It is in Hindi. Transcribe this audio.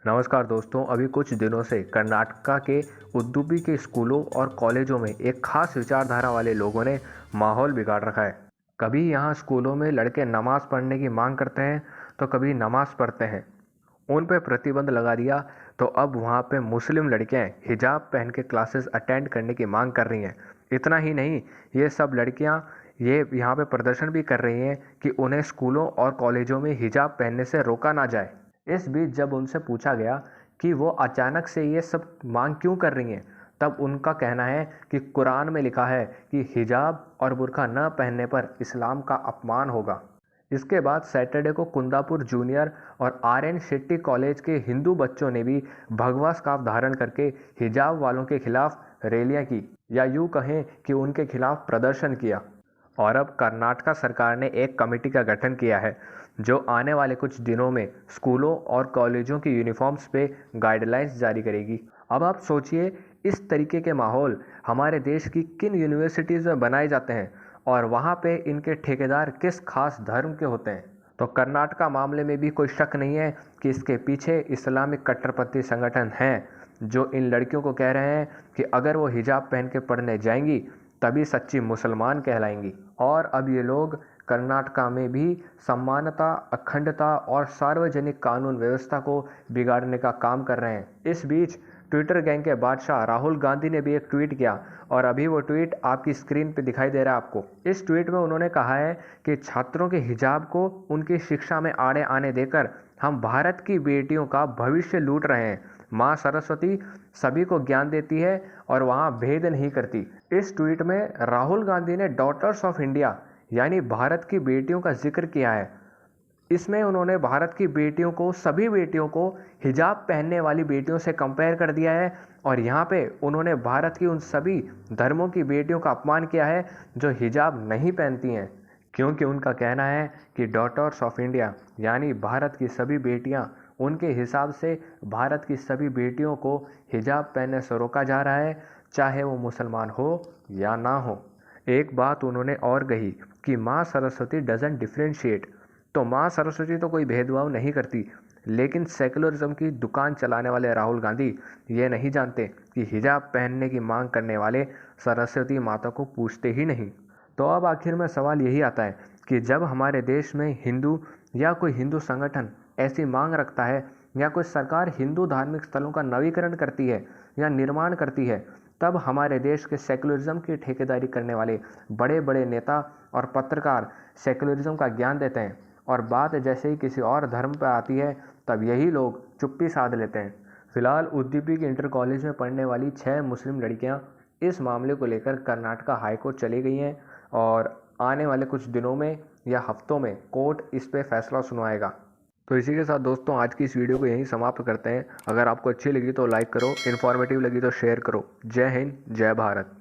नमस्कार दोस्तों, अभी कुछ दिनों से कर्नाटका के उडुपी के स्कूलों और कॉलेजों में एक खास विचारधारा वाले लोगों ने माहौल बिगाड़ रखा है। कभी यहाँ स्कूलों में लड़के नमाज पढ़ने की मांग करते हैं तो कभी नमाज पढ़ते हैं। उन पे प्रतिबंध लगा दिया तो अब वहाँ पे मुस्लिम लड़कियाँ हिजाब पहन के क्लासेस अटेंड करने की मांग कर रही हैं। इतना ही नहीं, ये सब लड़कियाँ ये यहाँ पे प्रदर्शन भी कर रही हैं कि उन्हें स्कूलों और कॉलेजों में हिजाब पहनने से रोका ना जाए। इस बीच जब उनसे पूछा गया कि वो अचानक से ये सब मांग क्यों कर रही हैं, तब उनका कहना है कि कुरान में लिखा है कि हिजाब और बुर्का न पहनने पर इस्लाम का अपमान होगा। इसके बाद सैटरडे को कुंदापुर जूनियर और आर.एन. शेट्टी कॉलेज के हिंदू बच्चों ने भी भगवा स्कार्फ धारण करके हिजाब वालों के खिलाफ रैलियां की, या यूं कहें कि उनके खिलाफ प्रदर्शन किया। और अब कर्नाटका सरकार ने एक कमेटी का गठन किया है जो आने वाले कुछ दिनों में स्कूलों और कॉलेजों की यूनिफॉर्म्स पे गाइडलाइंस जारी करेगी। अब आप सोचिए, इस तरीके के माहौल हमारे देश की किन यूनिवर्सिटीज़ में बनाए जाते हैं और वहाँ पे इनके ठेकेदार किस खास धर्म के होते हैं। तो कर्नाटका मामले में भी कोई शक नहीं है कि इसके पीछे इस्लामिक कट्टरपंथी संगठन हैं जो इन लड़कियों को कह रहे हैं कि अगर वो हिजाब पहन के पढ़ने जाएंगी तभी सच्ची मुसलमान कहलाएंगी। और अब ये लोग कर्नाटका में भी समानता, अखंडता और सार्वजनिक कानून व्यवस्था को बिगाड़ने का काम कर रहे हैं। इस बीच ट्विटर गैंग के बादशाह राहुल गांधी ने भी एक ट्वीट किया और अभी वो ट्वीट आपकी स्क्रीन पे दिखाई दे रहा है आपको। इस ट्वीट में उन्होंने कहा है कि छात्रों के हिजाब को उनकी शिक्षा में आड़े आने देकर हम भारत की बेटियों का भविष्य लूट रहे हैं। माँ सरस्वती सभी को ज्ञान देती है और वहाँ भेद नहीं करती। इस ट्वीट में राहुल गांधी ने डॉटर्स ऑफ इंडिया यानी भारत की बेटियों का जिक्र किया है। इसमें उन्होंने भारत की बेटियों को, सभी बेटियों को हिजाब पहनने वाली बेटियों से कंपेयर कर दिया है और यहाँ पे उन्होंने भारत की उन सभी धर्मों की बेटियों का अपमान किया है जो हिजाब नहीं पहनती हैं, क्योंकि उनका कहना है कि डॉटर्स ऑफ इंडिया यानी भारत की सभी बेटियाँ, उनके हिसाब से भारत की सभी बेटियों को हिजाब पहनने से रोका जा रहा है, चाहे वो मुसलमान हो या ना हो। एक बात उन्होंने और कही कि माँ सरस्वती डजंट डिफ्रेंशिएट। तो माँ सरस्वती तो कोई भेदभाव नहीं करती, लेकिन सेकुलरिज्म की दुकान चलाने वाले राहुल गांधी ये नहीं जानते कि हिजाब पहनने की मांग करने वाले सरस्वती माता को पूछते ही नहीं। तो अब आखिर में सवाल यही आता है कि जब हमारे देश में हिंदू या कोई हिंदू संगठन ऐसी मांग रखता है या कोई सरकार हिंदू धार्मिक स्थलों का नवीकरण करती है या निर्माण करती है, तब हमारे देश के सेकुलरिज्म की ठेकेदारी करने वाले बड़े बड़े नेता और पत्रकार सेकुलरिज्म का ज्ञान देते हैं और बात जैसे ही किसी और धर्म पर आती है तब यही लोग चुप्पी साध लेते हैं। फिलहाल उडुपी के इंटर कॉलेज में पढ़ने वाली 6 मुस्लिम लड़कियां इस मामले को लेकर कर्नाटका हाईकोर्ट चली गई हैं और आने वाले कुछ दिनों में या हफ्तों में कोर्ट इस पे फैसला सुनाएगा। तो इसी के साथ दोस्तों आज की इस वीडियो को यहीं समाप्त करते हैं। अगर आपको अच्छी लगी तो लाइक करो, इन्फॉर्मेटिव लगी तो शेयर करो। जय हिंद, जय भारत।